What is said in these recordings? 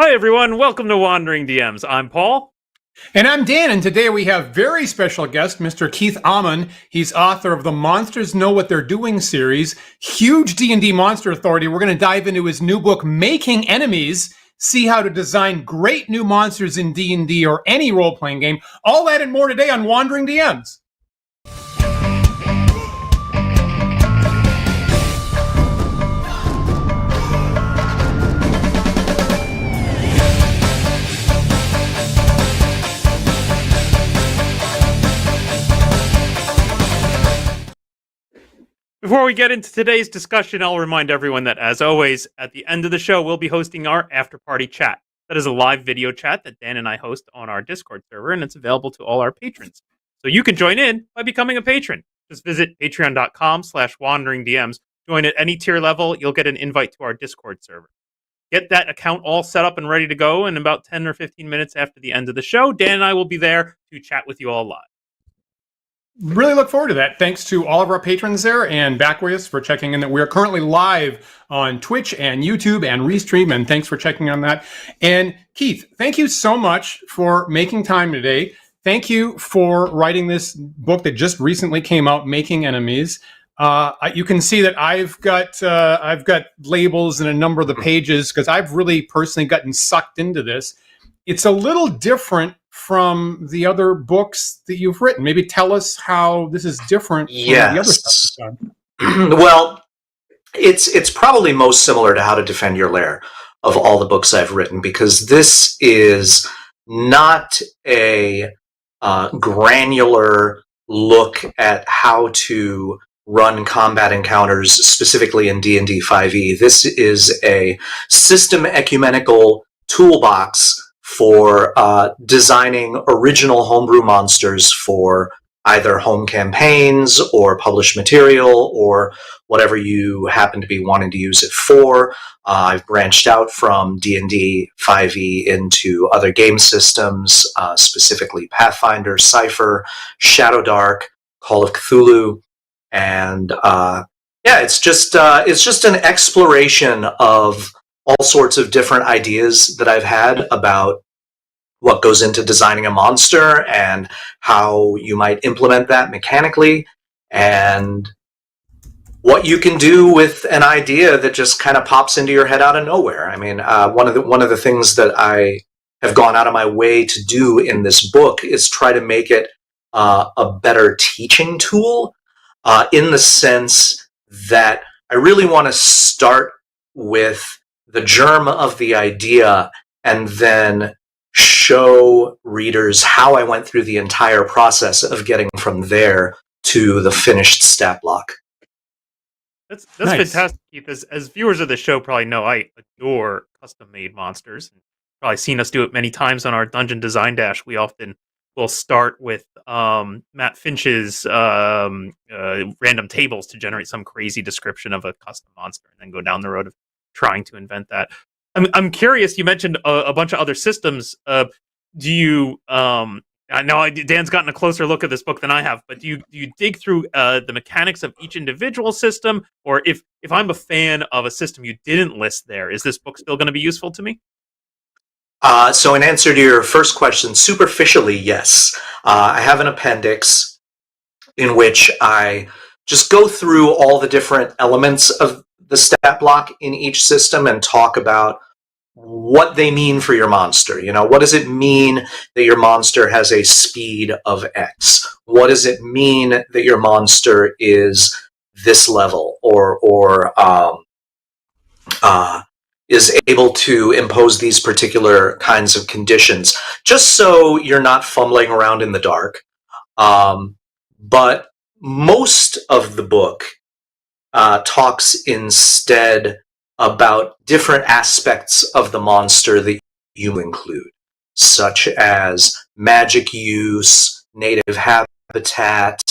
Hi everyone, welcome to Wandering DMs. I'm Paul. And I'm Dan, and today we have very special guest, Mr. Keith Ammann. He's author of the Monsters Know What They're Doing series, huge D&D monster authority. We're going to dive into his new book, Making Enemies, see how to design great new monsters in D&D or any role-playing game. All that and more today on Wandering DMs. Before we get into today's discussion, I'll remind everyone that, as always, at the end of the show, we'll be hosting our after-party chat. That is a live video chat that Dan and I host on our Discord server, and it's available to all our patrons. So you can join in by becoming a patron. Just visit patreon.com/wanderingdms. Join at any tier level. You'll get an invite to our Discord server. Get that account all set up and ready to go in about 10 or 15 minutes after the end of the show. Dan and I will be there to chat with you all live. Really look forward to that. Thanks to all of our patrons there and Backways for checking in that we are currently live on Twitch and YouTube and Restream, and thanks for checking on that. And Keith, thank you so much for making time today. Thank you for writing this book that just recently came out, Making Enemies. You can see that I've got labels in a number of the pages because I've really personally gotten sucked into this. It's a little different from the other books that you've written. Maybe tell us how this is different from the other stuff you've done. Well, it's probably most similar to How to Defend Your Lair of all the books I've written, because this is not a granular look at how to run combat encounters specifically in D&D 5e. This is a system ecumenical toolbox for designing original homebrew monsters for either home campaigns or published material or whatever you happen to be wanting to use it for. I've branched out from D&D 5e into other game systems, specifically Pathfinder, Cypher, Shadowdark, Call of Cthulhu, and it's just an exploration of all sorts of different ideas that I've had about what goes into designing a monster and how you might implement that mechanically, and what you can do with an idea that just kind of pops into your head out of nowhere. I mean, one of the things that I have gone out of my way to do in this book is try to make it a better teaching tool, in the sense that I really want to start with the germ of the idea and then show readers how I went through the entire process of getting from there to the finished stat block. That's nice. Fantastic, Keith. As viewers of the show probably know, I adore custom-made monsters. Probably seen us do it many times on our Dungeon Design Dash. We often will start with Matt Finch's random tables to generate some crazy description of a custom monster, and then go down the road of trying to invent that. I'm curious. You mentioned a bunch of other systems. Do you? I know Dan's gotten a closer look at this book than I have, but do you dig through the mechanics of each individual system, or if I'm a fan of a system you didn't list there, is this book still going to be useful to me? So in answer to your first question, superficially, yes. I have an appendix in which I just go through all the different elements of the stat block in each system and talk about what they mean for your monster. You know, what does it mean that your monster has a speed of X? What does it mean that your monster is this level or is able to impose these particular kinds of conditions, just so you're not fumbling around in the dark. But most of the book talks instead about different aspects of the monster that you include, such as magic use, native habitat,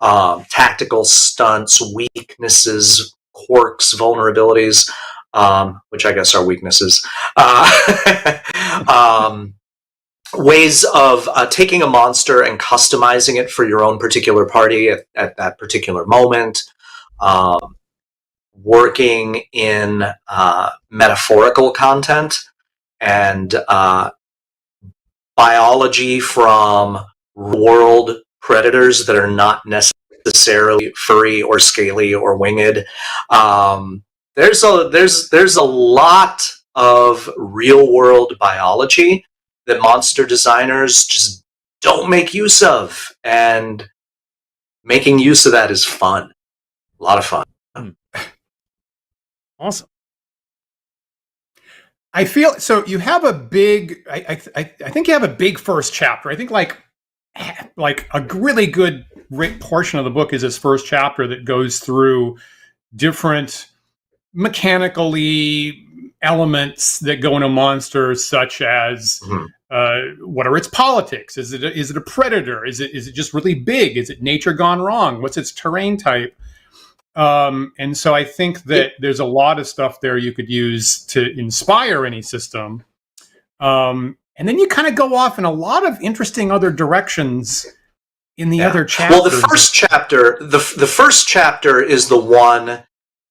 tactical stunts, weaknesses, quirks, vulnerabilities, which I guess are weaknesses, ways of taking a monster and customizing it for your own particular party at that particular moment, working in metaphorical content, and biology from world predators that are not necessarily furry or scaly or winged. There's a lot of real world biology that monster designers just don't make use of, and making use of that is fun. A lot of fun. Awesome. I feel so. You have a big. I think you have a big first chapter. I think like a really good portion of the book is this first chapter that goes through different mechanically elements that go into monsters, such as what are its politics? Is it a predator? Is it just really big? Is it nature gone wrong? What's its terrain type? And so I think that there's a lot of stuff there you could use to inspire any system. And then you kind of go off in a lot of interesting other directions in the other chapters. Well, the first chapter is the one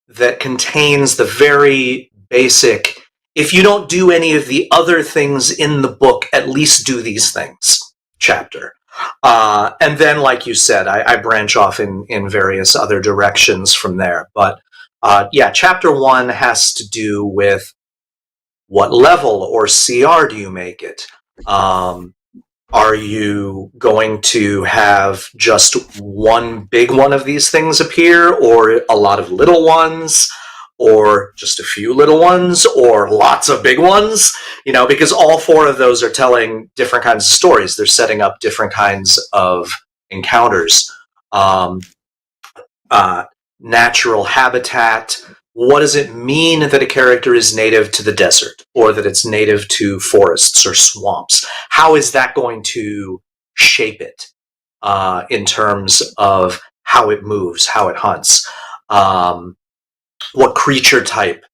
that contains the very basic, if you don't do any of the other things in the book, at least do these things chapter. And then, like you said, I branch off in various other directions from there. But chapter 1 has to do with what level or CR do you make it? Are you going to have just one big one of these things appear, or a lot of little ones, or just a few little ones, or lots of big ones? You know, because all 4 of those are telling different kinds of stories. They're setting up different kinds of encounters. Natural habitat. What does it mean that a character is native to the desert, or that it's native to forests or swamps? How is that going to shape it in terms of how it moves, how it hunts? What creature type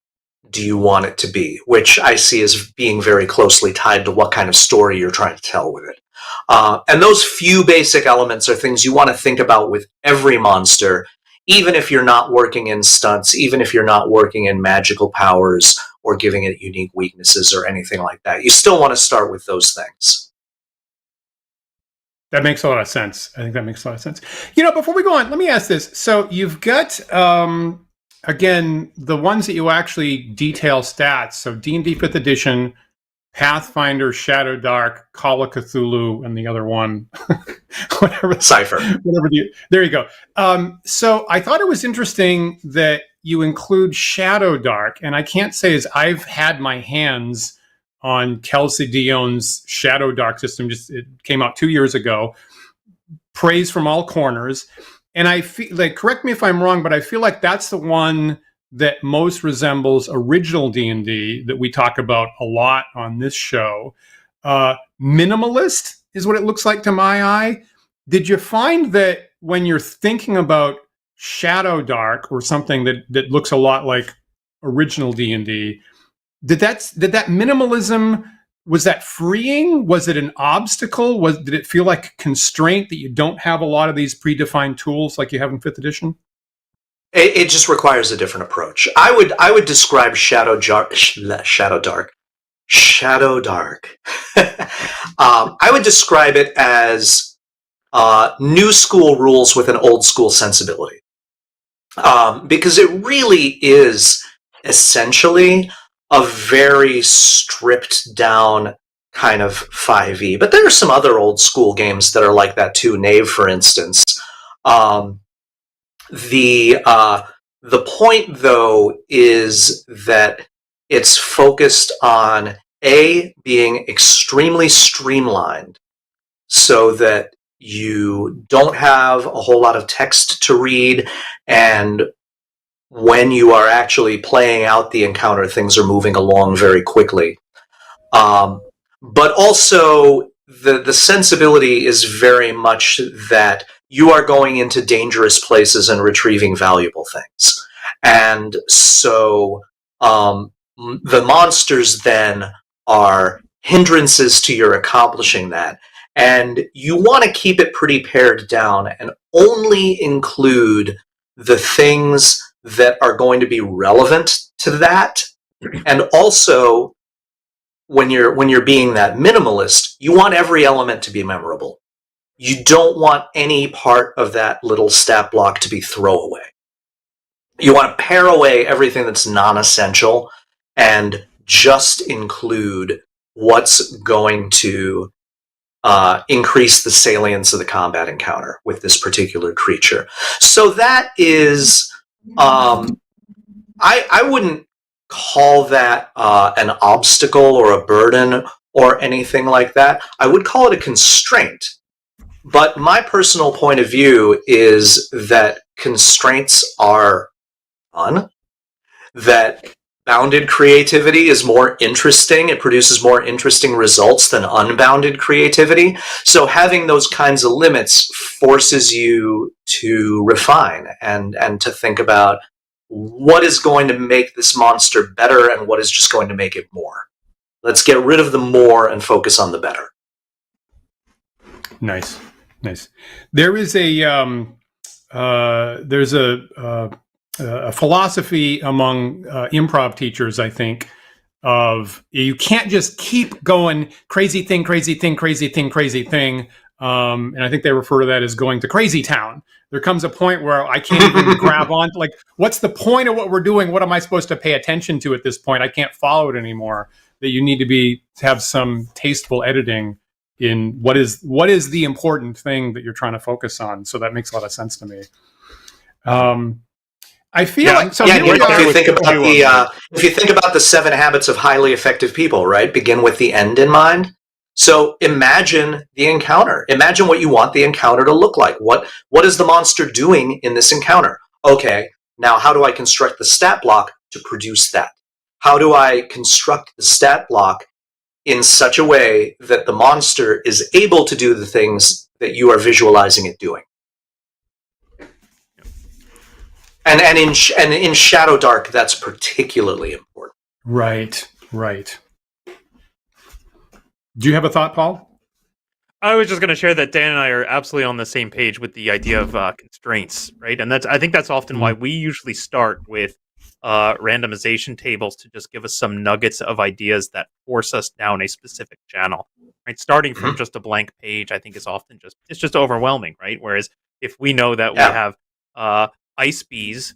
do you want it to be? Which I see as being very closely tied to what kind of story you're trying to tell with it. And those few basic elements are things you want to think about with every monster, even if you're not working in stunts, even if you're not working in magical powers or giving it unique weaknesses or anything like that. You still want to start with those things. That makes a lot of sense. I think that makes a lot of sense. You know, before we go on, let me ask this. So you've got, again, the ones that you actually detail stats. So D&D 5th edition, Pathfinder, Shadow Dark, Call of Cthulhu, and the other one, whatever. Cypher. There you go. So I thought it was interesting that you include Shadow Dark, and I can't say as I've had my hands on Kelsey Dion's Shadow Dark system. It came out 2 years ago. Praise from all corners. And I feel like, correct me if I'm wrong, but I feel like that's the one that most resembles original D&D that we talk about a lot on this show. Minimalist is what it looks like to my eye. Did you find that when you're thinking about Shadow Dark or something that looks a lot like original D&D, did that minimalism, was that freeing? Was it an obstacle? Did it feel like a constraint that you don't have a lot of these predefined tools like you have in 5th edition? It just requires a different approach. I would describe Shadow Dark. I would describe it as new school rules with an old school sensibility, because it really is essentially a very stripped down kind of 5e. But there are some other old school games that are like that too. Knave, for instance. The point, though, is that it's focused on being extremely streamlined, so that you don't have a whole lot of text to read, and when you are actually playing out the encounter, things are moving along very quickly. But also, the sensibility is very much that you are going into dangerous places and retrieving valuable things. And so the monsters then are hindrances to your accomplishing that. And you want to keep it pretty pared down and only include the things that are going to be relevant to that, and also when you're being that minimalist, you want every element to be memorable. You don't want any part of that little stat block to be throwaway. You want to pare away everything that's non-essential and just include what's going to increase the salience of the combat encounter with this particular creature. So that is, I wouldn't call that an obstacle or a burden or anything like that. I would call it a constraint. But my personal point of view is that constraints are fun, that bounded creativity is more interesting. It produces more interesting results than unbounded creativity. So having those kinds of limits forces you to refine and to think about what is going to make this monster better and what is just going to make it more. Let's get rid of the more and focus on the better. Nice. There is a philosophy among improv teachers, I think, of you can't just keep going crazy thing. And I think they refer to that as going to crazy town. There comes a point where I can't even grab on. Like, what's the point of what we're doing? What am I supposed to pay attention to at this point? I can't follow it anymore. That you need to have some tasteful editing in what is the important thing that you're trying to focus on. So that makes a lot of sense to me. I feel like so. Yeah, if you think about the 7 habits of highly effective people, right? Begin with the end in mind. So imagine the encounter. Imagine what you want the encounter to look like. What is the monster doing in this encounter? Okay, now how do I construct the stat block to produce that? How do I construct the stat block in such a way that the monster is able to do the things that you are visualizing it doing? And in Shadow Dark, that's particularly important. Right. Do you have a thought, Paul? I was just going to share that Dan and I are absolutely on the same page with the idea of constraints, right? And I think that's often why we usually start with randomization tables to just give us some nuggets of ideas that force us down a specific channel. Right, starting from just a blank page, I think is often just overwhelming, right? Whereas if we know that we have ice bees,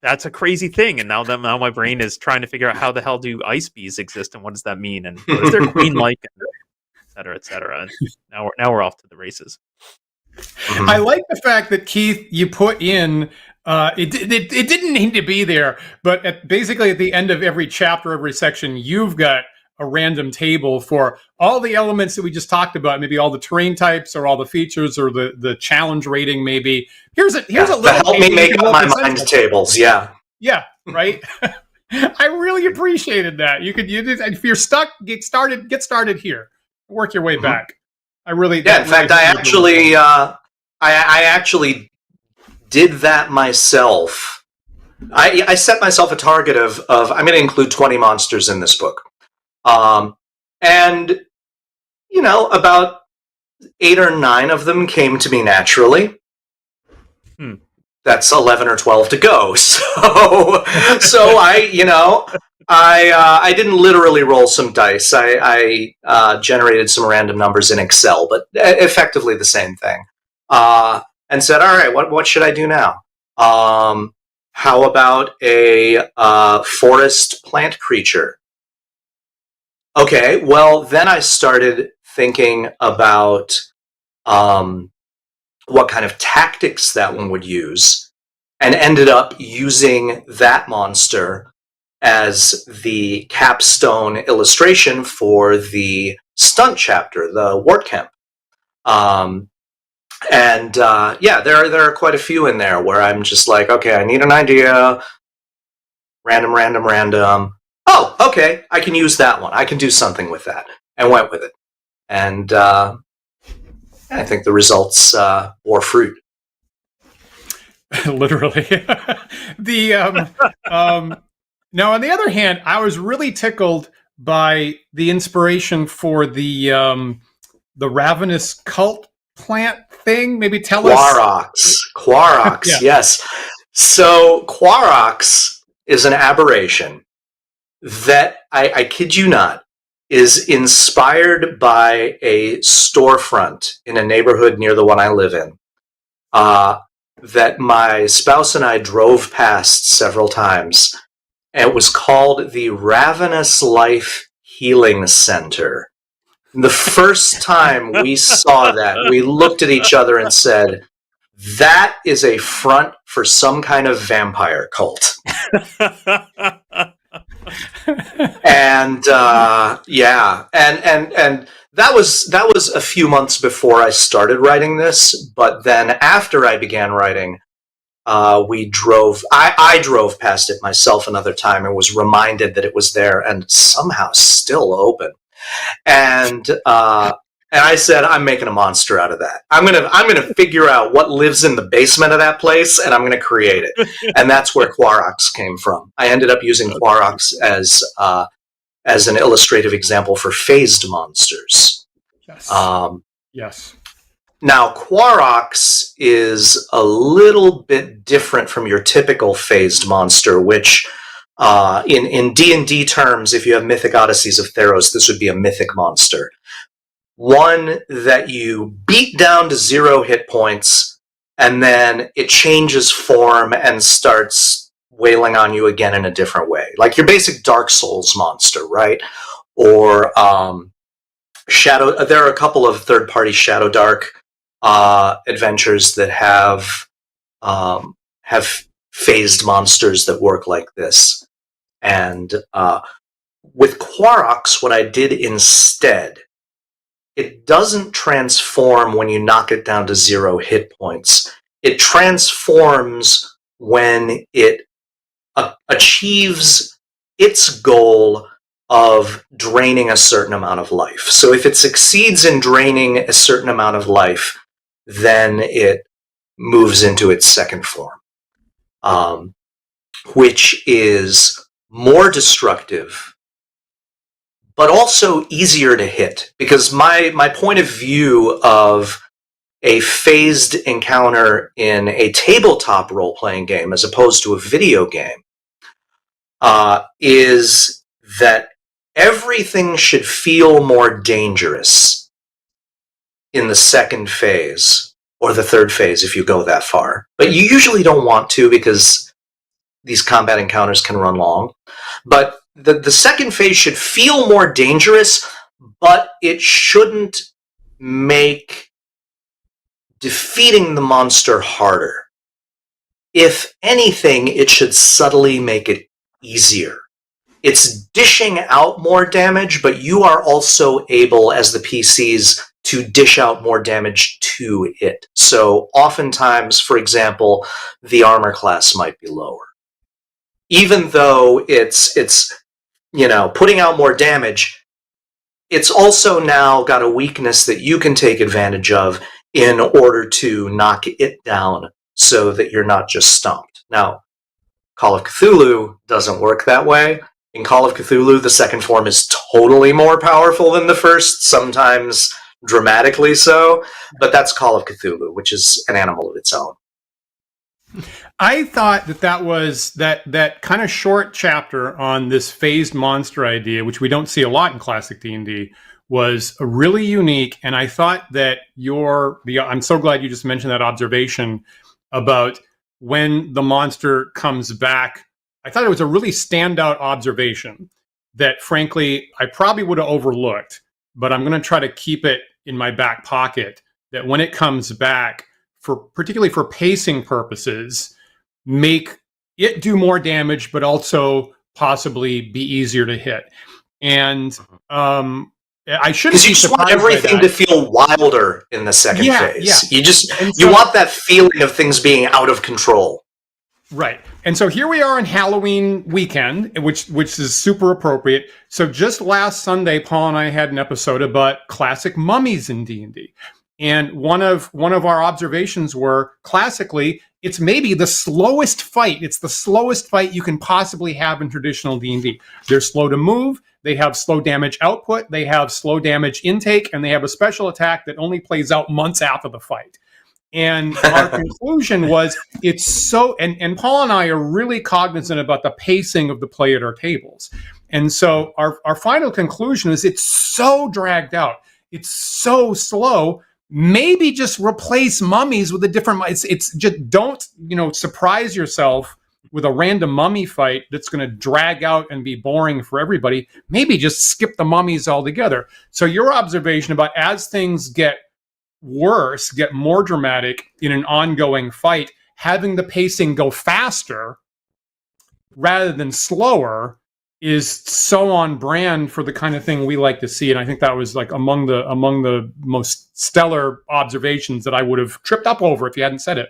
that's a crazy thing, and now my brain is trying to figure out how the hell do ice bees exist and what does that mean and what is their queen like, et cetera. And now we're off to the races. I like the fact that, Keith, you put in it didn't need to be there, but basically at the end of every chapter, every section, you've got a random table for all the elements that we just talked about, maybe all the terrain types or all the features or the challenge rating. Maybe here's a little help me make up my mind tables. Yeah, right. I really appreciated that. You if you're stuck, get started here, work your way back. In fact, I actually did that myself. I set myself a target of I'm going to include 20 monsters in this book. And, about 8 or 9 of them came to me naturally. That's 11 or 12 to go. So I didn't literally roll some dice. I generated some random numbers in Excel, but effectively the same thing. And said, all right, what should I do now? How about a forest plant creature? Okay, well, then I started thinking about what kind of tactics that one would use, and ended up using that monster as the capstone illustration for the stunt chapter, the Wart Camp. There are quite a few in there where I'm just like, okay, I need an idea, random. Oh, okay, I can use that one. I can do something with that. And went with it. And I think the results bore fruit. Literally. Now, on the other hand, I was really tickled by the inspiration for the ravenous cult plant thing. Maybe tell us. Quarox, yes. So Quarox is an aberration. that I kid you not, is inspired by a storefront in a neighborhood near the one I live in, that my spouse and I drove past several times. And it was called the Ravenous Life Healing Center. The first time we saw that, we looked at each other and said, that is a front for some kind of vampire cult. And yeah, and that was a few months before I started writing this. But then after I began writing, I drove past it myself another time and was reminded that it was there and somehow still open. And I said, I'm making a monster out of that. I'm gonna figure out what lives in the basement of that place, and I'm gonna create it. And that's where Quarox came from. I ended up using Quarox as an illustrative example for phased monsters. Yes. Yes. Now, Quarox is a little bit different from your typical phased monster, which in D&D terms, if you have Mythic Odysseys of Theros, this would be a mythic monster. One that you beat down to 0 hit points, and then it changes form and starts wailing on you again in a different way. Like your basic Dark Souls monster, right? Or Shadow. There are a couple of third-party Shadow Dark adventures that have phased monsters that work like this. And with Quarox, what I did instead, it doesn't transform when you knock it down to 0 hit points. It transforms when it achieves its goal of draining a certain amount of life. So if it succeeds in draining a certain amount of life, then it moves into its second form, which is more destructive, but also easier to hit. Because my point of view of a phased encounter in a tabletop role-playing game as opposed to a video game is that everything should feel more dangerous in the second phase, or the third phase if you go that far. But you usually don't want to, because these combat encounters can run long. But the second phase should feel more dangerous, but it shouldn't make defeating the monster harder. If anything, it should subtly make it easier. It's dishing out more damage, but you are also able, as the PCs, to dish out more damage to it. So oftentimes, for example, the armor class might be lower. Even though it's putting out more damage, it's also now got a weakness that you can take advantage of in order to knock it down so that you're not just stomped. Now, Call of Cthulhu doesn't work that way. In Call of Cthulhu, the second form is totally more powerful than the first, sometimes dramatically so, but that's Call of Cthulhu, which is an animal of its own. I thought that was that kind of short chapter on this phased monster idea, which we don't see a lot in classic D&D, was really unique. And I thought that I'm so glad you just mentioned that observation about when the monster comes back. I thought it was a really standout observation that, frankly, I probably would have overlooked, but I'm going to try to keep it in my back pocket, that when it comes back, particularly for pacing purposes, make it do more damage, but also possibly be easier to hit. And I shouldn't be surprised. You just want everything to feel wilder in the second phase. Yeah. You want that feeling of things being out of control. Right. And so here we are on Halloween weekend, which is super appropriate. So just last Sunday, Paul and I had an episode about classic mummies in D&D. And one of our observations were, classically, it's maybe the slowest fight. It's the slowest fight you can possibly have in traditional D&D. They're slow to move. They have slow damage output. They have slow damage intake. And they have a special attack that only plays out months after the fight. And our conclusion was it's so, and Paul and I are really cognizant about the pacing of the play at our tables. And so our final conclusion is it's so dragged out. It's so slow. Maybe just replace mummies with a different, it's just, don't, surprise yourself with a random mummy fight that's going to drag out and be boring for everybody. Maybe just skip the mummies altogether. So your observation about as things get worse, get more dramatic in an ongoing fight, having the pacing go faster rather than slower is so on brand for the kind of thing we like to see. And I think that was like among the most stellar observations that I would have tripped up over if you hadn't said it.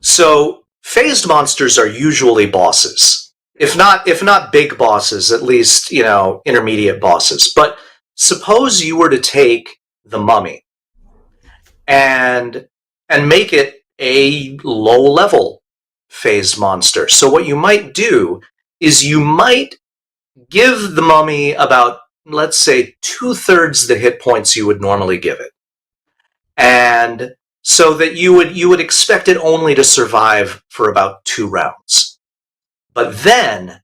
So phased monsters are usually bosses. If not big bosses, at least, intermediate bosses. But suppose you were to take the mummy and make it a low-level phased monster. So what you might do is you might give the mummy about, let's say, 2/3 the hit points you would normally give it. And so that you would expect it only to survive for about 2 rounds. But then,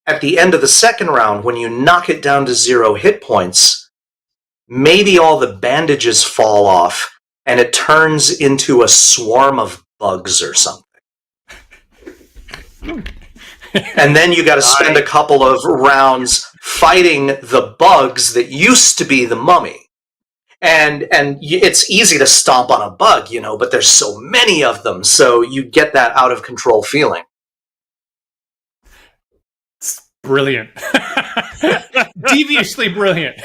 at the end of the second round, when you knock it down to 0 hit points, maybe all the bandages fall off and it turns into a swarm of bugs or something. And then you got to spend a couple of rounds fighting the bugs that used to be the mummy. And it's easy to stomp on a bug, but there's so many of them, so you get that out of control feeling. Brilliant. Deviously brilliant.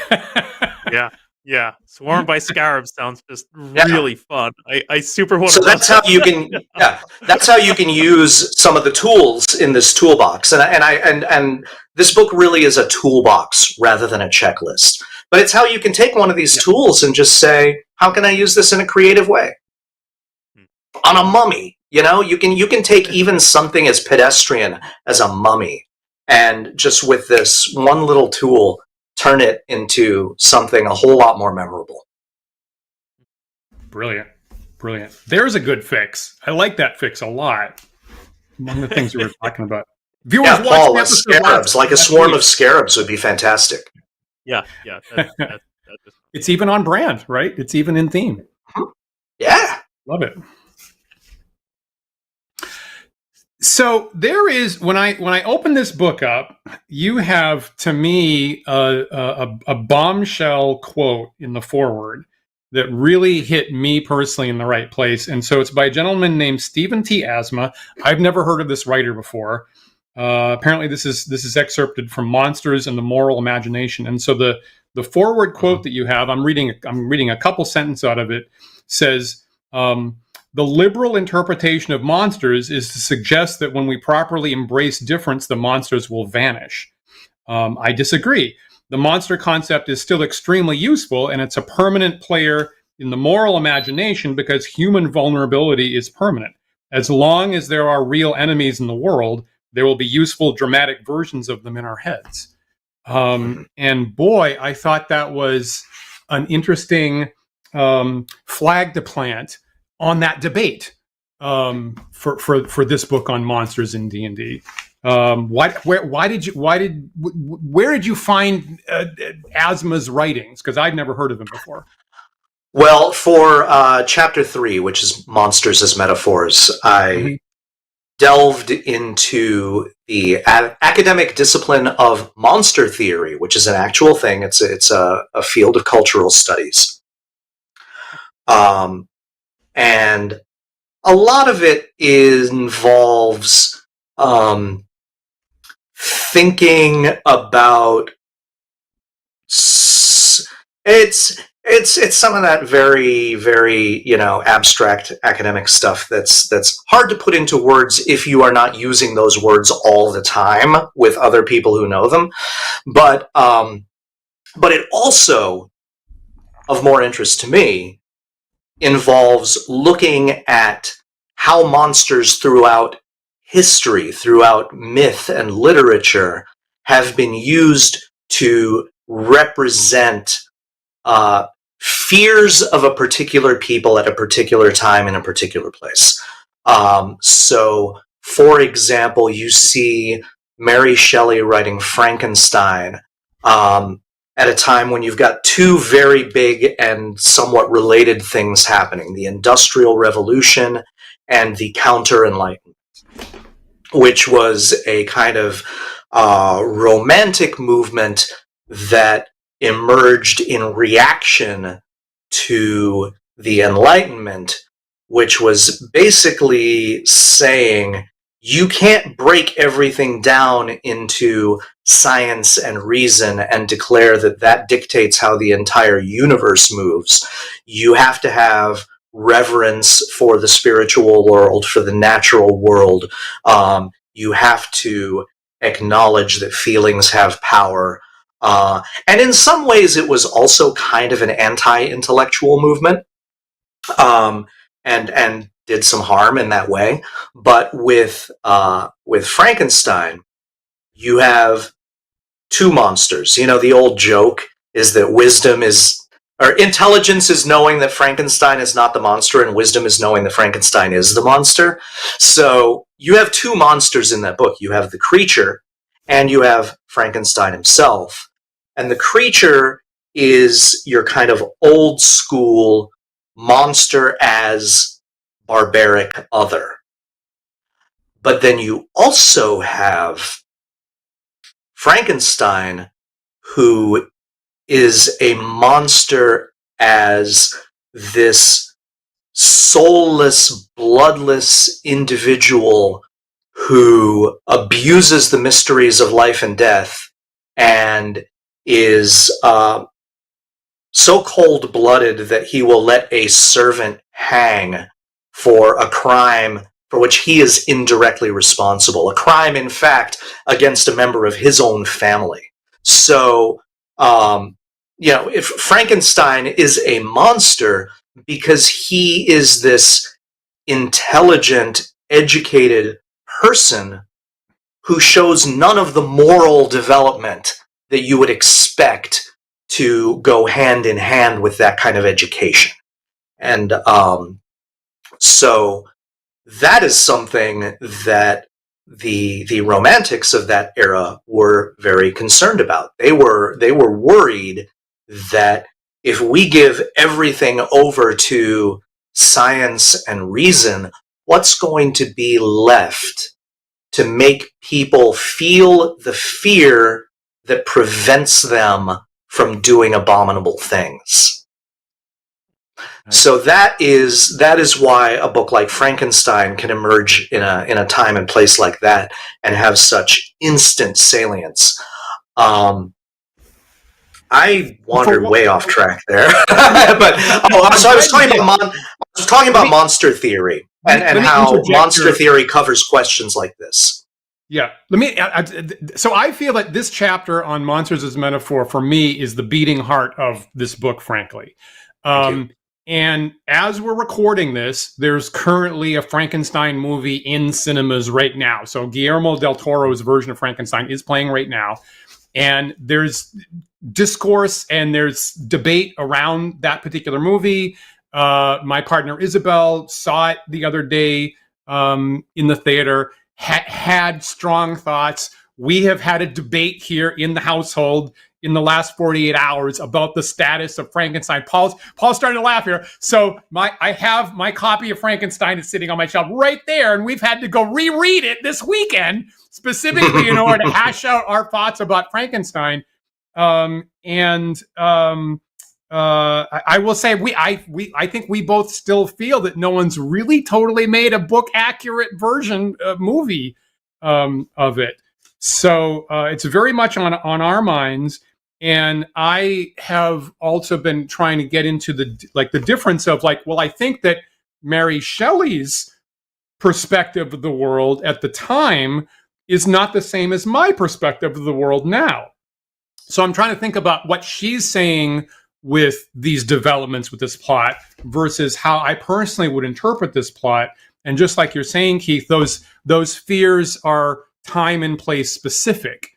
Yeah. Swarmed by scarabs sounds just really fun. I super want to. So that's how you can. That's how you can use some of the tools in this toolbox. And this book really is a toolbox rather than a checklist. But it's how you can take one of these tools and just say, how can I use this in a creative way? On a mummy, you can take even something as pedestrian as a mummy, and just with this one little tool, turn it into something a whole lot more memorable. Brilliant. There's a good fix. I like that fix a lot. Among the things we were talking about. Viewers, Paul, scarabs, like a swarm of scarabs would be fantastic. Yeah. It's even on brand, right? It's even in theme. Yeah. Love it. So there is, when I open this book up, you have, to me, a bombshell quote in the foreword that really hit me personally in the right place. And so it's by a gentleman named Stephen T. Asma. I've never heard of this writer before. Apparently this is excerpted from Monsters and the Moral Imagination. And so the forward quote that you have, I'm reading a couple sentences out of it, says, the liberal interpretation of monsters is to suggest that when we properly embrace difference, the monsters will vanish. I disagree. The monster concept is still extremely useful, and it's a permanent player in the moral imagination because human vulnerability is permanent. As long as there are real enemies in the world, there will be useful dramatic versions of them in our heads. And boy, I thought that was an interesting flag to plant on that debate for this book on monsters in D&D. Where did you find Asma's writings? Because I've never heard of him before. Well, for chapter 3, which is Monsters as Metaphors, I delved into the academic discipline of monster theory, which is an actual thing. It's a field of cultural studies. And a lot of it involves thinking about it's some of that very, very, abstract academic stuff that's hard to put into words if you are not using those words all the time with other people who know them. But it also, of more interest to me, involves looking at how monsters throughout history, throughout myth and literature, have been used to represent fears of a particular people at a particular time in a particular place. So, for example, you see Mary Shelley writing Frankenstein at a time when you've got two very big and somewhat related things happening, the Industrial Revolution and the Counter-Enlightenment, which was a kind of romantic movement that emerged in reaction to the Enlightenment, which was basically saying you can't break everything down into science and reason and declare that that dictates how the entire universe moves. You have to have reverence for the spiritual world, for the natural world. You have to acknowledge that feelings have power. And in some ways, it was also kind of an anti-intellectual movement, and did some harm in that way. But with Frankenstein, you have two monsters. You know, the old joke is that intelligence is knowing that Frankenstein is not the monster, and wisdom is knowing that Frankenstein is the monster. So you have two monsters in that book. You have the creature, and you have Frankenstein himself. And the creature is your kind of old school monster as barbaric other. But then you also have Frankenstein, who is a monster as this soulless, bloodless individual who abuses the mysteries of life and death and is so cold-blooded that he will let a servant hang for a crime for which he is indirectly responsible. A crime, in fact, against a member of his own family. So, if Frankenstein is a monster because he is this intelligent, educated person who shows none of the moral development that you would expect to go hand in hand with that kind of education. And so that is something that the romantics of that era were very concerned about. They were worried that if we give everything over to science and reason, what's going to be left to make people feel the fear that prevents them from doing abominable things? So that is why a book like Frankenstein can emerge in a time and place like that and have such instant salience. I wandered way off track there, but so I was talking about monster theory and how monster theory covers questions like this. Yeah, so I feel that this chapter on monsters as metaphor for me is the beating heart of this book, frankly. And as we're recording this, there's currently a Frankenstein movie in cinemas right now. So Guillermo del Toro's version of Frankenstein is playing right now. And there's discourse and there's debate around that particular movie. My partner Isabel saw it the other day in the theater, had strong thoughts. We have had a debate here in the household in the last 48 hours about the status of Frankenstein. Paul's starting to laugh here. So I have my copy of Frankenstein is sitting on my shelf right there, and we've had to go reread it this weekend specifically in order to hash out our thoughts about Frankenstein. I will say I think we both still feel that no one's really totally made a book accurate version movie of it. So it's very much on our minds. And I have also been trying to get into the difference of I think that Mary Shelley's perspective of the world at the time is not the same as my perspective of the world now. So I'm trying to think about what she's saying with these developments with this plot versus how I personally would interpret this plot. And just like you're saying, Keith, those fears are time and place specific.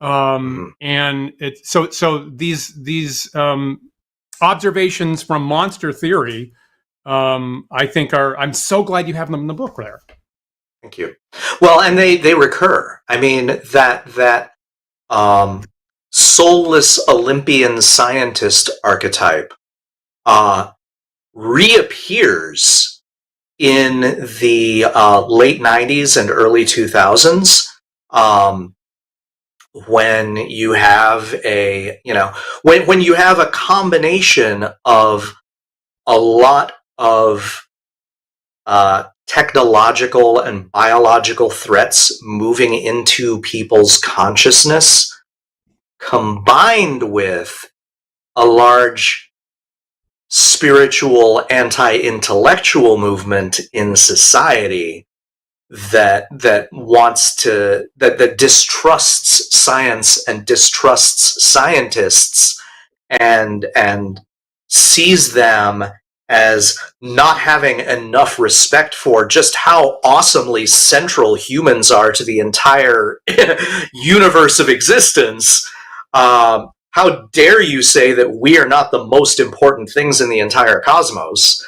And so these observations from monster theory, I think I'm so glad you have them in the book there. Thank you. Well, and they recur. I mean, that soulless Olympian scientist archetype reappears in the late 90s and early 2000s, when you have when you have a combination of a lot of technological and biological threats moving into people's consciousness, combined with a large spiritual anti-intellectual movement in society that distrusts science and distrusts scientists, and sees them as not having enough respect for just how awesomely central humans are to the entire universe of existence. How dare you say that we are not the most important things in the entire cosmos?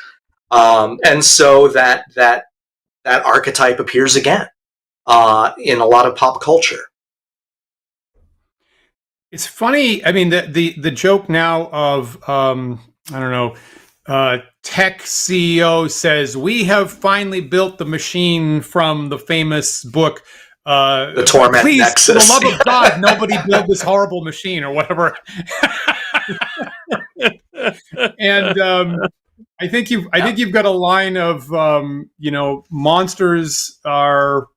And so that archetype appears again in a lot of pop culture. It's funny. I mean, the joke now of I don't know. Tech CEO says, "We have finally built the machine from the famous book, The Torment please, Nexus. for the love of God, nobody build this horrible machine," or whatever. And I think you've got a line of monsters are.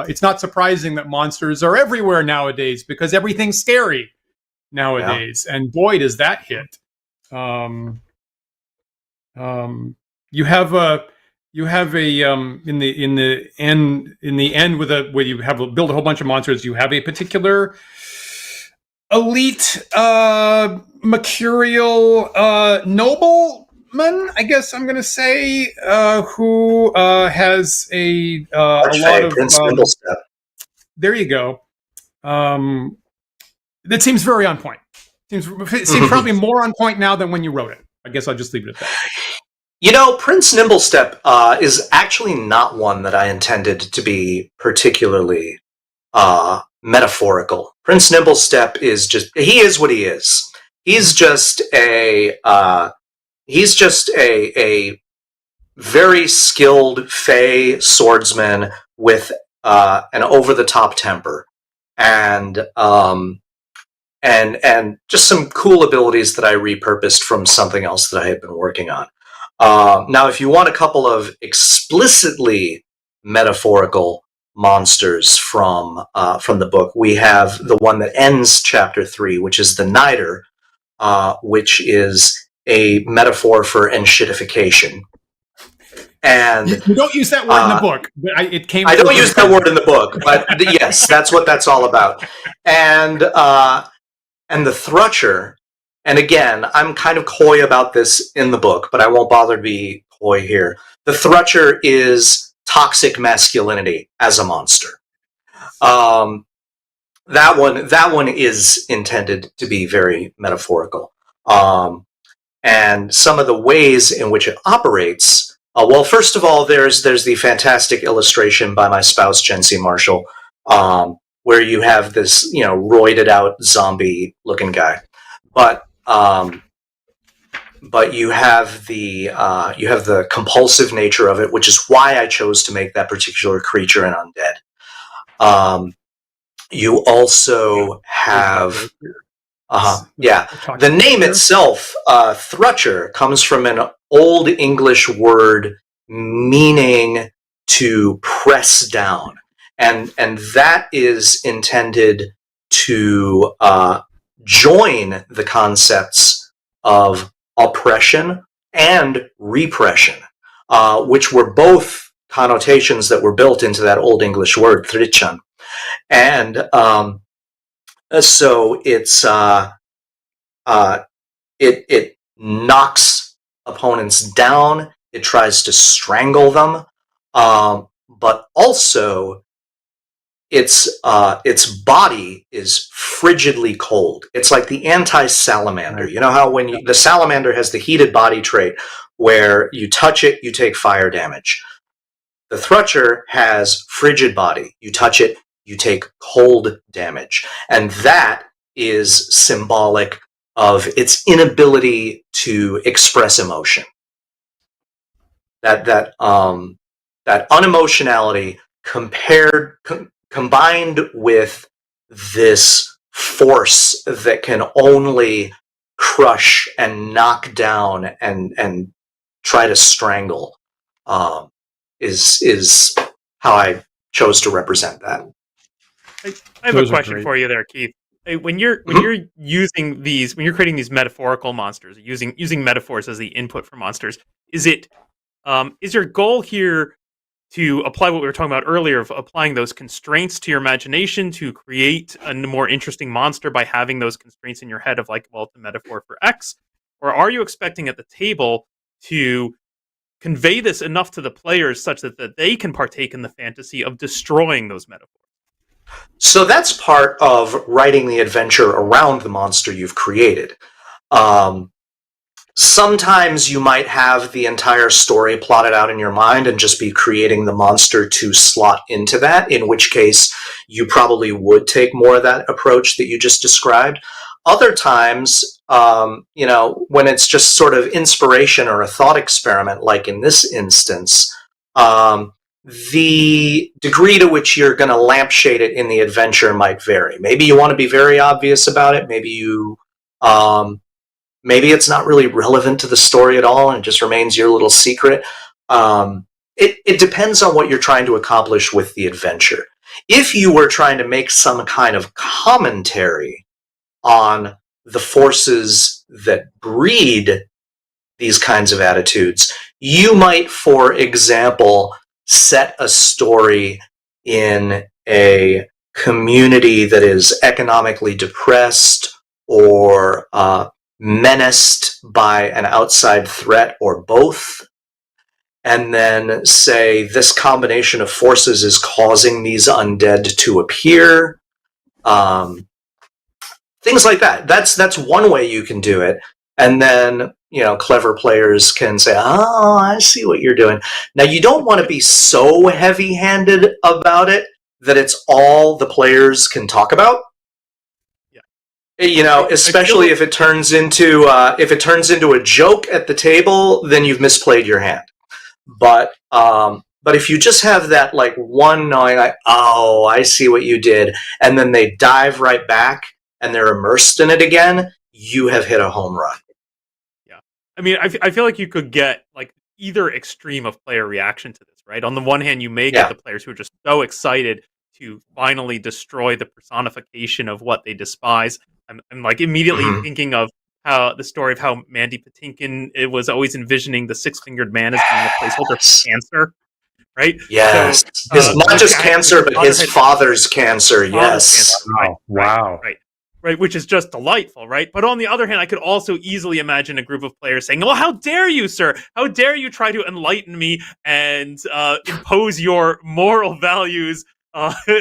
It's not surprising that monsters are everywhere nowadays because everything's scary nowadays, and boy, does that hit. You have a in the end where you have build a whole bunch of monsters. You have a particular elite mercurial nobleman, I guess I'm going to say, who has a lot of Prince Nimblestep. There you go. That seems very on point. Seems probably more on point now than when you wrote it. I guess I'll just leave it at that. Prince Nimblestep is actually not one that I intended to be particularly metaphorical. Prince Nimblestep he is what he is. He's just a very skilled Fey swordsman with an over-the-top temper, and just some cool abilities that I repurposed from something else that I had been working on. Now, if you want a couple of explicitly metaphorical monsters from the book, we have the one that ends chapter 3, which is the Nider, which is a metaphor for enshittification. And you don't use that word in the book, but it came. I don't use that word in the book, but yes, that's what that's all about. And the Thrutcher, and again, I'm kind of coy about this in the book, but I won't bother to be coy here. The Thrutcher is toxic masculinity as a monster. That one is intended to be very metaphorical. And some of the ways in which it operates. Well, first of all, there's the fantastic illustration by my spouse, Jen C. Marshall, where you have this, roided out zombie looking guy, but you have the compulsive nature of it, which is why I chose to make that particular creature an undead. You also have, the name itself, Thrutcher, comes from an Old English word meaning to press down, and that is intended to join the concepts of oppression and repression, which were both connotations that were built into that Old English word thrichan, and so it knocks opponents down. It tries to strangle them, but also its body is frigidly cold. It's like the anti-salamander. You know how when the salamander has the heated body trait where you touch it, you take fire damage. The Thrutcher has frigid body. You touch it, you take cold damage. And that is symbolic of its inability to express emotion. That unemotionality combined with this force that can only crush and knock down and try to strangle is how I chose to represent that. I have a question for you there, Keith. When you're using these, when you're creating these metaphorical monsters, using metaphors as the input for monsters, is your goal here to apply what we were talking about earlier of applying those constraints to your imagination to create a more interesting monster by having those constraints in your head of like, well, it's a metaphor for X? Or are you expecting at the table to convey this enough to the players such that they can partake in the fantasy of destroying those metaphors? So that's part of writing the adventure around the monster you've created. Sometimes you might have the entire story plotted out in your mind and just be creating the monster to slot into that, in which case you probably would take more of that approach that you just described. Other times, when it's just sort of inspiration or a thought experiment, like in this instance, the degree to which you're going to lampshade it in the adventure might vary. Maybe you want to be very obvious about it. Maybe maybe it's not really relevant to the story at all and it just remains your little secret. It depends on what you're trying to accomplish with the adventure. If you were trying to make some kind of commentary on the forces that breed these kinds of attitudes, you might, for example, set a story in a community that is economically depressed or menaced by an outside threat or both, and then say this combination of forces is causing these undead to appear. Things like that. That's one way you can do it. And then, clever players can say, oh, I see what you're doing. Now, you don't want to be so heavy-handed about it that it's all the players can talk about. Especially if it turns into a joke at the table, then you've misplayed your hand. But if you just have that like one knowing, like, oh, I see what you did, and then they dive right back and they're immersed in it again, you have hit a home run. Yeah, I mean, I feel like you could get like either extreme of player reaction to this, right? On the one hand, you may get the players who are just so excited to finally destroy the personification of what they despise. I'm like immediately thinking of how the story of how Mandy Patinkin was always envisioning the six-fingered man as being a placeholder for cancer, right? Yes, so, not just cancer, but his father's cancer. Yes. Cancer, right, right, which is just delightful, right? But on the other hand, I could also easily imagine a group of players saying, "Well, how dare you, sir? How dare you try to enlighten me and impose your moral values?"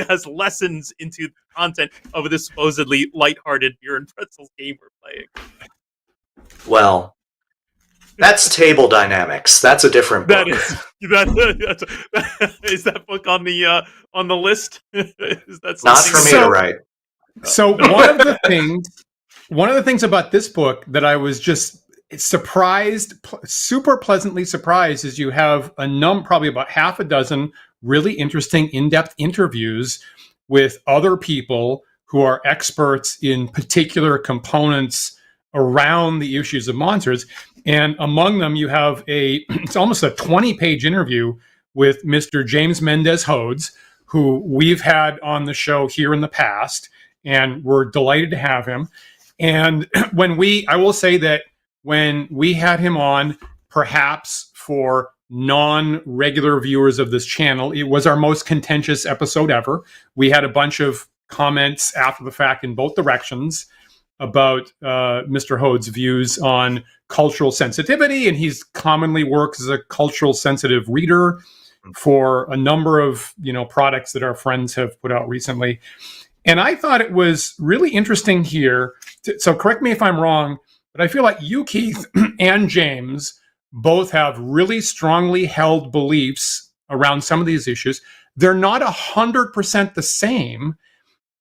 As lessons into the content of this supposedly lighthearted beer and pretzels game we're playing. Well, that's table dynamics. That's a different book. Is that book on the list? Is that not for me to write? So one of the things about this book that I was just super pleasantly surprised, is you have probably about half a dozen really interesting in-depth interviews with other people who are experts in particular components around the issues of monsters. And among them, you have it's almost a 20-page interview with Mr. James Mendez-Hodes, who we've had on the show here in the past, and we're delighted to have him. And I will say that when we had him on, perhaps for non-regular viewers of this channel, it was our most contentious episode ever. We had a bunch of comments after the fact in both directions about Mr. Hode's views on cultural sensitivity, and he's commonly works as a cultural sensitive reader. for a number of products that our friends have put out recently. And I thought it was really interesting here. So correct me if I'm wrong, but I feel like you, Keith, and James both have really strongly held beliefs around some of these issues. They're not 100% the same.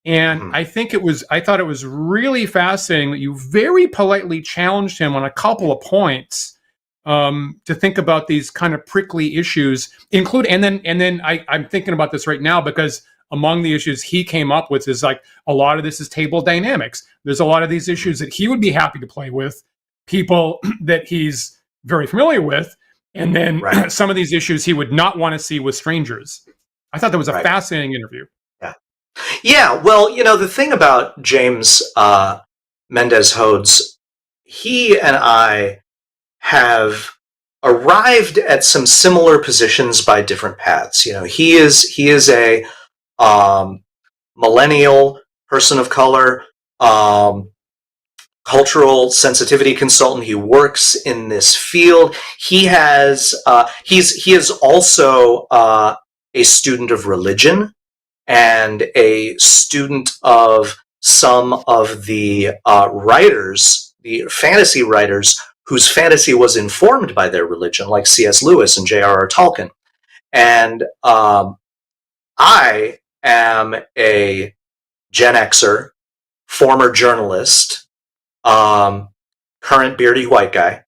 And I thought it was really fascinating that you very politely challenged him on a couple of points to think about these kind of prickly issues, and then I'm thinking about this right now because among the issues he came up with is like a lot of this is table dynamics. There's a lot of these issues that he would be happy to play with people that he's very familiar with, and then some of these issues he would not want to see with strangers. I thought that was a fascinating interview. Yeah, well, the thing about James Mendez Hodes, he and I have arrived at some similar positions by different paths. He is a millennial person of color, cultural sensitivity consultant. He works in this field. He is also a student of religion and a student of some of the writers, the fantasy writers, whose fantasy was informed by their religion, like C.S. Lewis and J.R.R. Tolkien. And I am a Gen Xer, former journalist, current beardy white guy.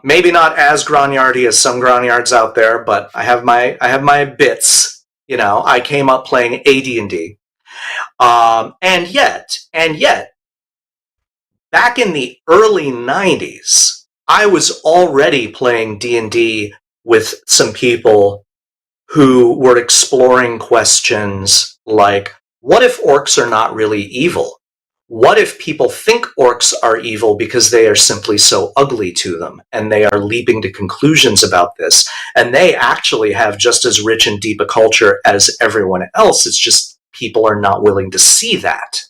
Maybe not as grognardy as some grognards out there, but I have my bits. I came up playing AD&D. And yet, back in the early 90s, I was already playing D&D with some people who were exploring questions like, what if orcs are not really evil? What if people think orcs are evil because they are simply so ugly to them, and they are leaping to conclusions about this, and they actually have just as rich and deep a culture as everyone else? It's just people are not willing to see that.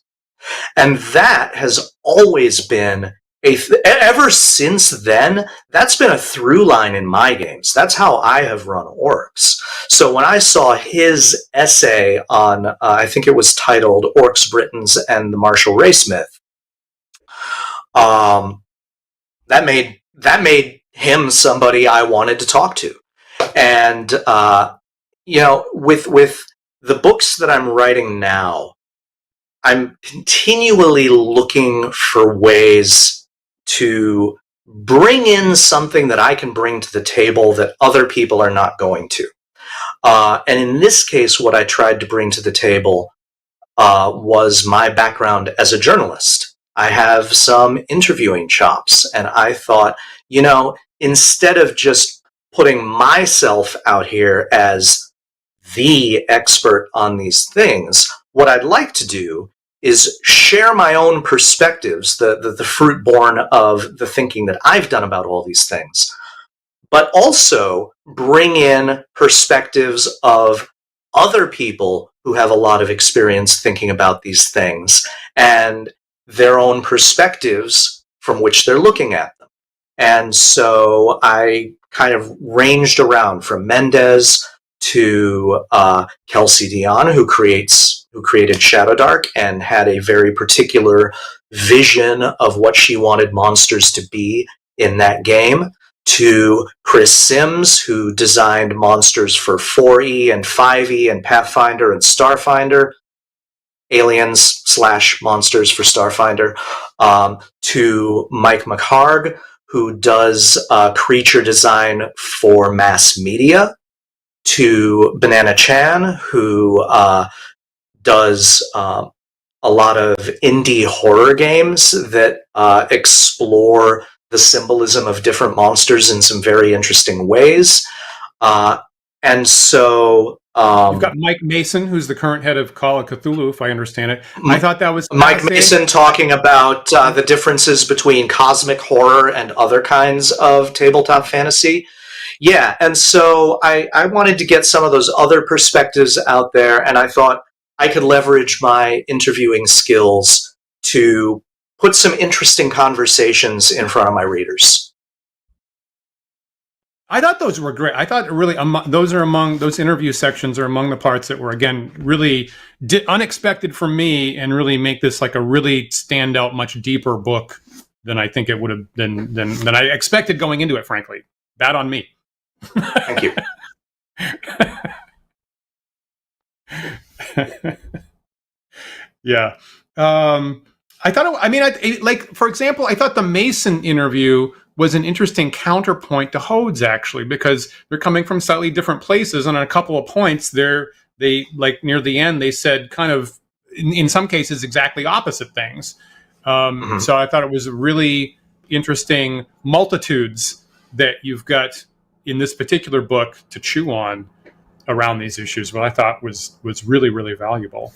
And that has always been ever since then, that's been a through line in my games. That's how I have run orcs. So when I saw his essay on, I think it was titled Orcs, Britons, and the Martial Race Myth, that made him somebody I wanted to talk to. And, with the books that I'm writing now, I'm continually looking for ways to bring in something that I can bring to the table that other people are not going to. And in this case, what I tried to bring to the table was my background as a journalist. I have some interviewing chops, and I thought, instead of just putting myself out here as the expert on these things, what I'd like to do is share my own perspectives, the fruit born of the thinking that I've done about all these things, but also bring in perspectives of other people who have a lot of experience thinking about these things and their own perspectives from which they're looking at them. And so I kind of ranged around from Mendez to Kelsey Dion, who created Shadowdark and had a very particular vision of what she wanted monsters to be in that game, to Chris Sims, who designed monsters for 4E and 5E and Pathfinder and Starfinder, aliens / monsters for Starfinder, to Mike McHarg, who does creature design for mass media, to Banana Chan, who does a lot of indie horror games that explore the symbolism of different monsters in some very interesting ways. And so you've got Mike Mason, who's the current head of Call of Cthulhu, if I understand it. I thought that was Mike Mason talking about the differences between cosmic horror and other kinds of tabletop fantasy. Yeah, and so I wanted to get some of those other perspectives out there, and I thought I could leverage my interviewing skills to put some interesting conversations in front of my readers. I thought those were great. I thought really those interview sections are among the parts that were, again, really unexpected for me and really make this like a really stand out, much deeper book than I think it would have than I expected going into it, frankly. Bad on me. Thank you. Yeah. I thought, like, for example, I thought the Mason interview was an interesting counterpoint to Hode's, actually, because they're coming from slightly different places. And on a couple of points, they like near the end, they said kind of, in some cases, exactly opposite things. So I thought it was really interesting multitudes that you've got in this particular book to chew on around these issues, what I thought was really, really valuable.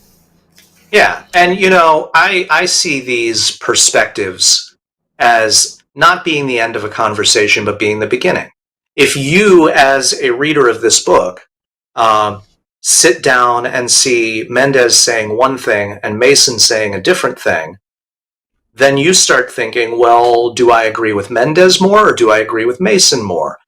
Yeah, and I see these perspectives as not being the end of a conversation, but being the beginning. If you, as a reader of this book, sit down and see Mendez saying one thing and Mason saying a different thing, then you start thinking, well, do I agree with Mendez more or do I agree with Mason more?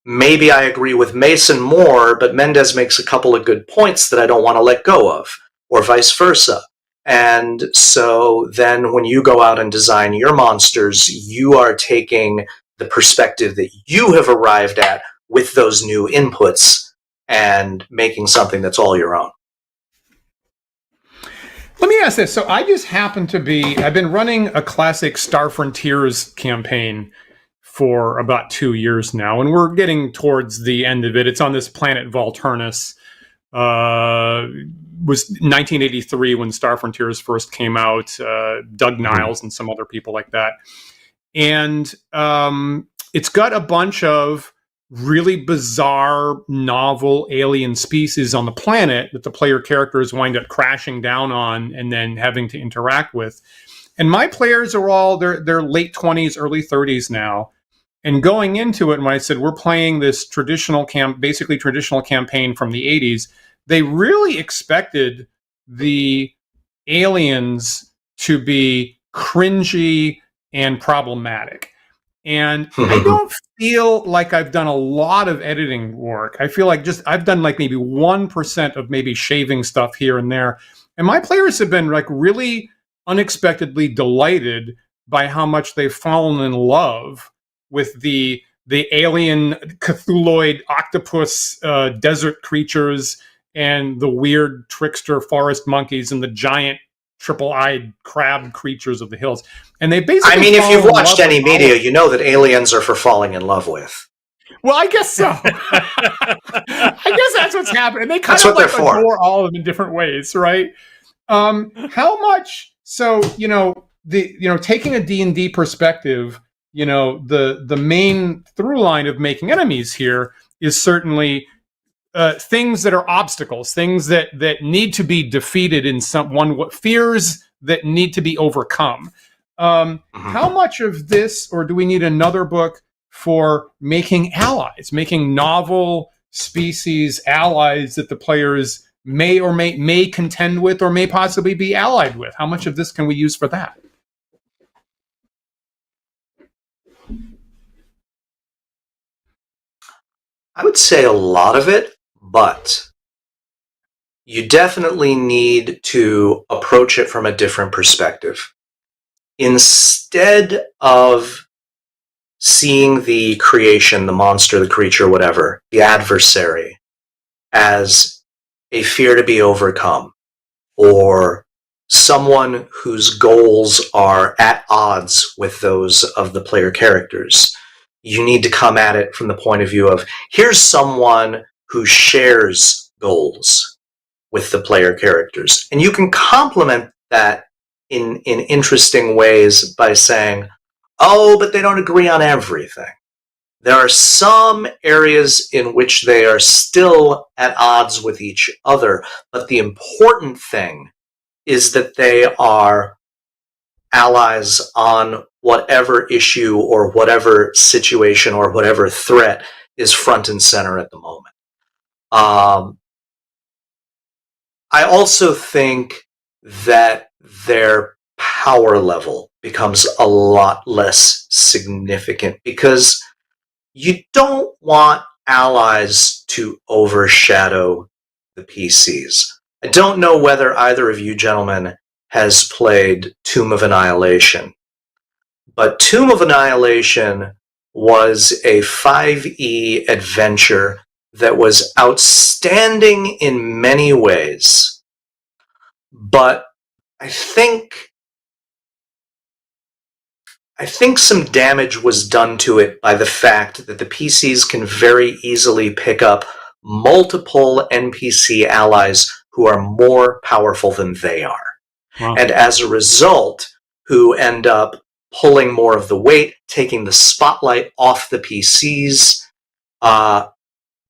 Maybe I agree with Mason more, but Mendez makes a couple of good points that I don't want to let go of, or vice versa. And so then when you go out and design your monsters, you are taking the perspective that you have arrived at with those new inputs and making something that's all your own. Let me ask this. So I just happen to I've been running a classic Star Frontiers campaign for about 2 years now, and we're getting towards the end of it. It's on this planet Volturnus. Was 1983 when Star Frontiers first came out. Doug Niles and some other people like that. And it's got a bunch of really bizarre, novel alien species on the planet that the player characters wind up crashing down on and then having to interact with. And my players are all, they're late 20s, early 30s now. And going into it, when I said we're playing this basically traditional campaign from the 80s, they really expected the aliens to be cringy and problematic. And I don't feel like I've done a lot of editing work. I feel like I've done like maybe 1% of maybe shaving stuff here and there. And my players have been like really unexpectedly delighted by how much they've fallen in love with the alien Cthulhuid octopus desert creatures and the weird trickster forest monkeys and the giant triple-eyed crab creatures of the hills. And they basically, I mean, if you've watched any media, you know that aliens are for falling in love with. Well, I guess so. I guess that's what's happening. They kind of like adore all of them in different ways, right? How much? So taking a D&D perspective, the main through line of making enemies here is certainly things that are obstacles, things that need to be defeated in fears that need to be overcome. How much of this, or do we need another book for making allies, making novel species allies that the players may contend with or may possibly be allied with? How much of this can we use for that? I would say a lot of it, but you definitely need to approach it from a different perspective. Instead of seeing the creation, the monster, the creature, whatever, the adversary, as a fear to be overcome, or someone whose goals are at odds with those of the player characters, you need to come at it from the point of view of, here's someone who shares goals with the player characters. And you can complement that in interesting ways by saying, oh, but they don't agree on everything. There are some areas in which they are still at odds with each other, but the important thing is that they are allies on whatever issue or whatever situation or whatever threat is front and center at the moment. I also think that their power level becomes a lot less significant because you don't want allies to overshadow the PCs. I don't know whether either of you gentlemen has played Tomb of Annihilation, but Tomb of Annihilation was a 5e adventure that was outstanding in many ways, but I think some damage was done to it by the fact that the PCs can very easily pick up multiple NPC allies who are more powerful than they are. Wow. And as a result, who end up pulling more of the weight, taking the spotlight off the PCs.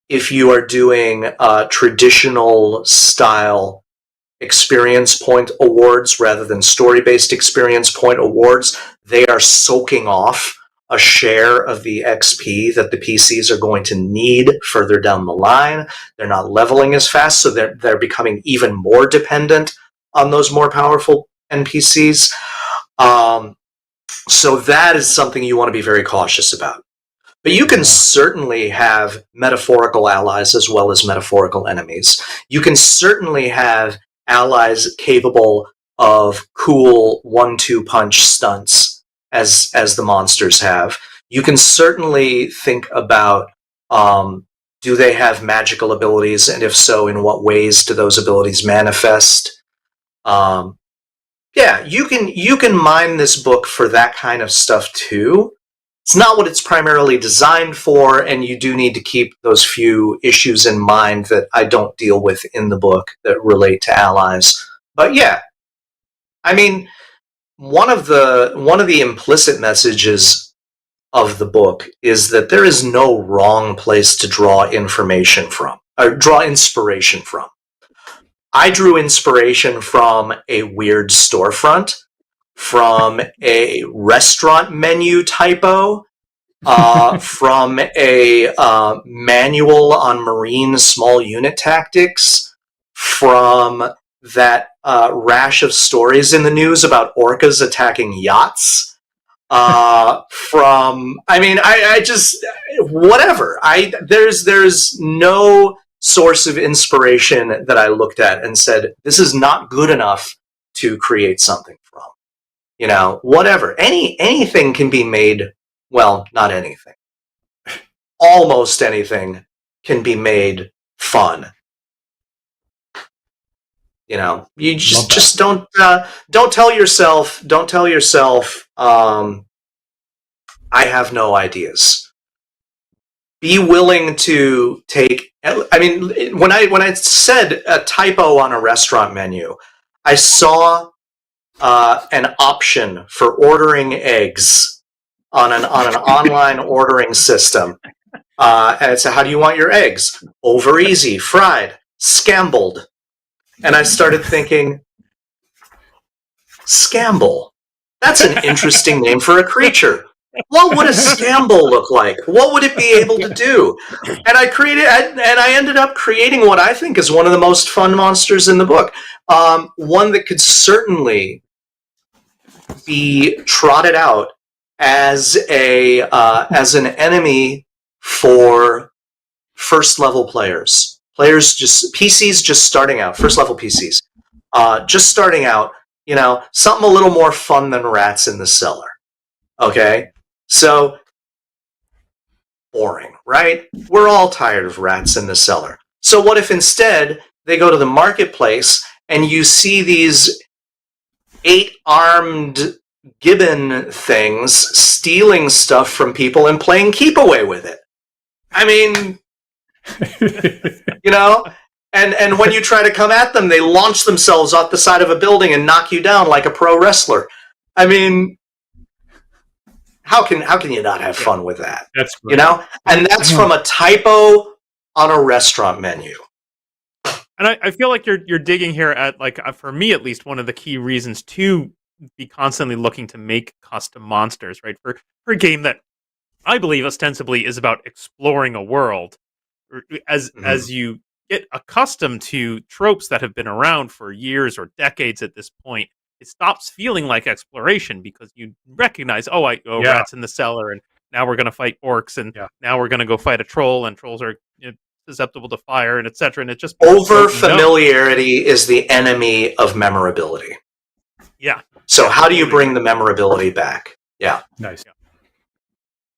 If you are doing traditional style experience point awards rather than story-based experience point awards, they are soaking off a share of the XP that the PCs are going to need further down the line. They're not leveling as fast, so they're becoming even more dependent on those more powerful NPCs. So that is something you want to be very cautious about. But you can certainly have metaphorical allies as well as metaphorical enemies. You can certainly have allies capable of cool 1-2 punch stunts as the monsters have. You can certainly think about do they have magical abilities, and if so, in what ways do those abilities manifest? Yeah, you can mine this book for that kind of stuff too. It's not what it's primarily designed for, and you do need to keep those few issues in mind that I don't deal with in the book that relate to allies. But yeah, I mean, one of the implicit messages of the book is that there is no wrong place to draw information from, or draw inspiration from. I drew inspiration from a weird storefront, from a restaurant menu typo, from a manual on marine small unit tactics, from that rash of stories in the news about orcas attacking yachts, I just, whatever. There's no source of inspiration that I looked at and said, this is not good enough to create something from. You know, whatever. Anything can be made, well, not anything. Almost anything can be made fun. You know, you just don't tell yourself, I have no ideas. Be willing to take, I mean, when I said a typo on a restaurant menu, I saw an option for ordering eggs on an online ordering system. And it said, how do you want your eggs? Over easy, fried, scambled. And I started thinking, scamble. That's an interesting name for a creature. What would a scamble look like? What would it be able to do? And I ended up creating what I think is one of the most fun monsters in the book. One that could certainly be trotted out as an enemy for first level players. PCs just starting out, first level PCs. Just starting out, you know, something a little more fun than rats in the cellar. Okay? So, boring, right? We're all tired of rats in the cellar. So what if instead they go to the marketplace and you see these 8-armed gibbon things stealing stuff from people and playing keep away with it? I mean, you know, and when you try to come at them, they launch themselves off the side of a building and knock you down like a pro wrestler. I mean, how can you not have fun with that? That's you know, and that's from a typo on a restaurant menu. And I feel like you're digging here at, like, for me at least, one of the key reasons to be constantly looking to make custom monsters, right? For a game that I believe ostensibly is about exploring a world, as you get accustomed to tropes that have been around for years or decades at this point, it stops feeling like exploration because you recognize, rats in the cellar and now we're going to fight orcs, and now we're going to go fight a troll, and trolls are susceptible to fire, and etc. And it just over familiarity is the enemy of memorability. Yeah. So how do you bring the memorability back? Yeah. Nice.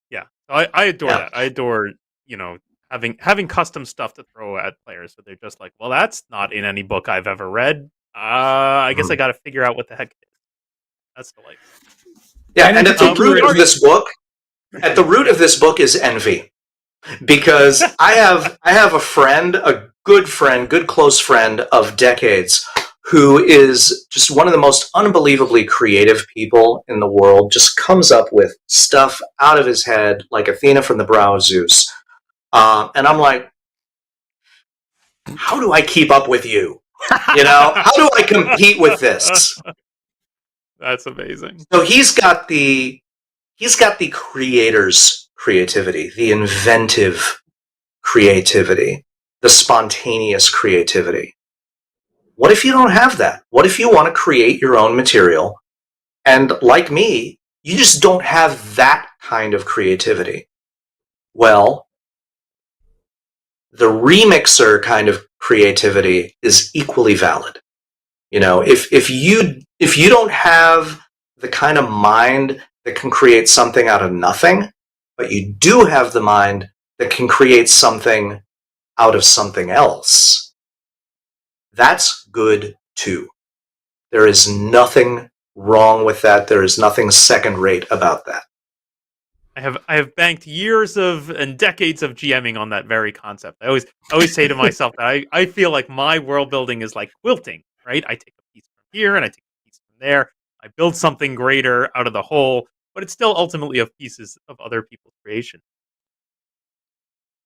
Yeah. I adore that. I adore, having custom stuff to throw at players. So they're just like, well, that's not in any book I've ever read. I guess I got to figure out what the heck it is. That's delightful. Yeah, and at the root of this book, is envy. Because I have a friend, a good close friend of decades, who is just one of the most unbelievably creative people in the world, just comes up with stuff out of his head like Athena from the brow of Zeus. And I'm like, how do I keep up with you? How do I compete with this? That's amazing. So he's got the creator's creativity, the inventive creativity, the spontaneous creativity. What if you don't have that? What if you want to create your own material? And like me, you just don't have that kind of creativity. Well, the remixer kind of creativity is equally valid. If you don't have the kind of mind that can create something out of nothing, but you do have the mind that can create something out of something else, that's good too. There is nothing wrong with that. There is nothing second-rate about that. I have banked years and decades of GMing on that very concept. I always say to myself that I feel like my world building is like quilting, right? I take a piece from here and I take a piece from there. I build something greater out of the whole, but it's still ultimately of pieces of other people's creation.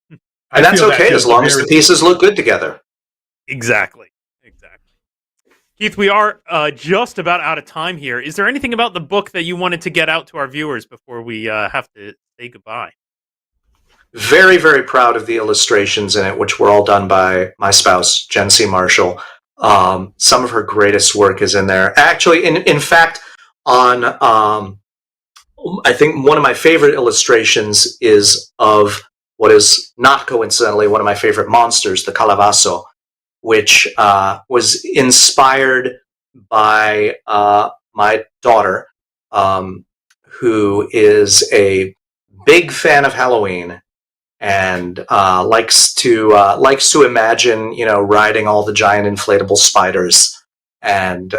And that's okay as long as the pieces look good together. Exactly. Keith, we are just about out of time here. Is there anything about the book that you wanted to get out to our viewers before we have to say goodbye? Very, very proud of the illustrations in it, which were all done by my spouse, Jen C. Marshall. Some of her greatest work is in there. Actually, in fact, I think one of my favorite illustrations is of what is not coincidentally one of my favorite monsters, the Calavaso, which was inspired by my daughter, who is a big fan of Halloween and likes to imagine, riding all the giant inflatable spiders, and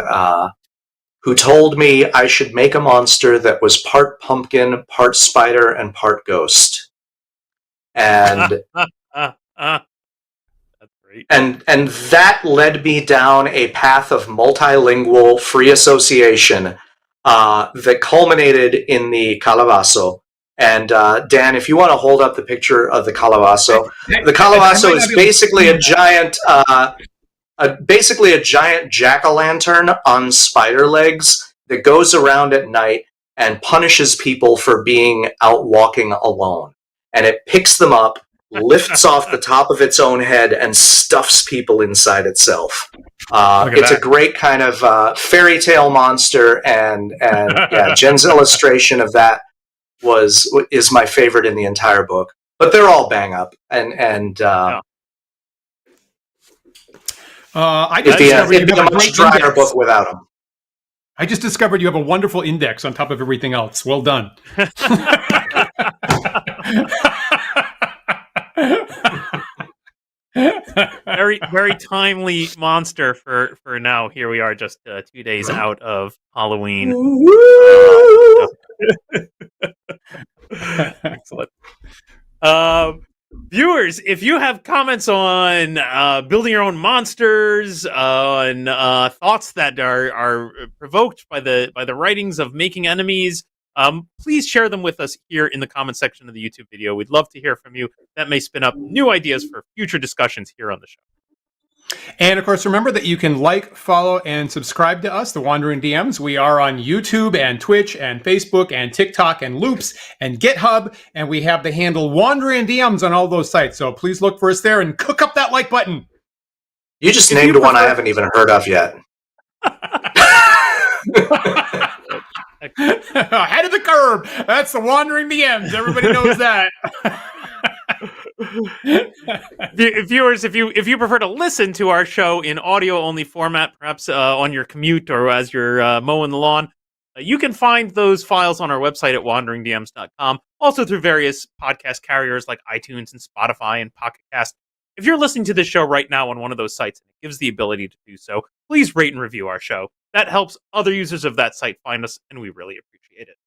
who told me I should make a monster that was part pumpkin, part spider, and part ghost. And And that led me down a path of multilingual free association that culminated in the Calavaso. And Dan, if you want to hold up the picture of the Calavaso, the Calavaso is basically a giant jack-o'-lantern on spider legs that goes around at night and punishes people for being out walking alone. And it picks them up, lifts off the top of its own head, and stuffs people inside itself. It's a great kind of fairy tale monster, and yeah, Jen's illustration of that is my favorite in the entire book. But they're all bang up, and it'd be a much drier book without them. I just discovered you have a wonderful index on top of everything else. Well done. Very, very timely monster for now. Here we are, just 2 days out of Halloween. Excellent. Viewers, if you have comments on building your own monsters, on thoughts that are provoked by the writings of making enemies, please share them with us here in the comment section of the YouTube video. We'd love to hear from you. That may spin up new ideas for future discussions here on the show. And of course, remember that you can like, follow, and subscribe to us, the Wandering DMs. We are on YouTube and Twitch and Facebook and TikTok and Loops and GitHub, and we have the handle Wandering DMs on all those sites. So please look for us there and cook up that like button. You just named one I haven't even heard of yet. Ahead of the curve. That's the Wandering DMs. Everybody knows that. Viewers, if you prefer to listen to our show in audio only format, perhaps on your commute or as you're mowing the lawn, you can find those files on our website at wanderingdms.com. Also through various podcast carriers like iTunes and Spotify and Pocket Cast. If you're listening to this show right now on one of those sites and it gives the ability to do so, please rate and review our show. That helps other users of that site find us, and we really appreciate it.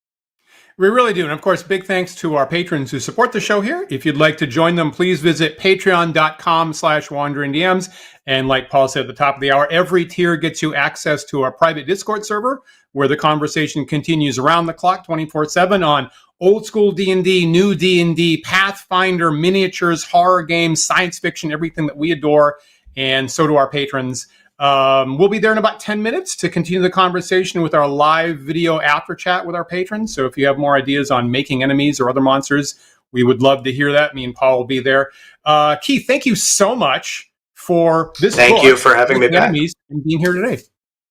We really do. And of course, big thanks to our patrons who support the show here. If you'd like to join them, please visit patreon.com/wanderingdms. And like Paul said at the top of the hour, every tier gets you access to our private Discord server where the conversation continues around the clock 24/7 on old school D&D, new D&D, Pathfinder, miniatures, horror games, science fiction, everything that we adore. And so do our patrons. We'll be there in about 10 minutes to continue the conversation with our live video after chat with our patrons. So if you have more ideas on making enemies or other monsters, we would love to hear that. Me and Paul will be there. Keith, thank you so much for this book. Thank you for having me back. Enemies and being here today.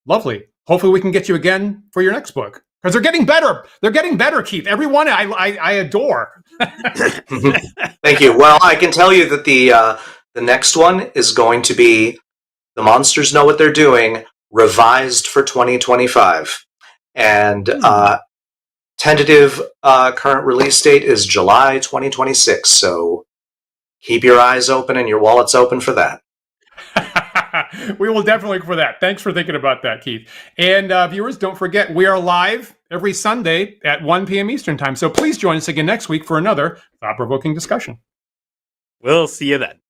Lovely. Hopefully we can get you again for your next book. Because they're getting better. They're getting better, Keith. Every one I adore. Thank you. Well, I can tell you that the next one is going to be The Monsters Know What They're Doing, revised for 2025. And tentative current release date is July 2026. So keep your eyes open and your wallets open for that. We will definitely look for that. Thanks for thinking about that, Keith. And viewers, don't forget, we are live every Sunday at 1 p.m. Eastern Time. So please join us again next week for another thought-provoking discussion. We'll see you then.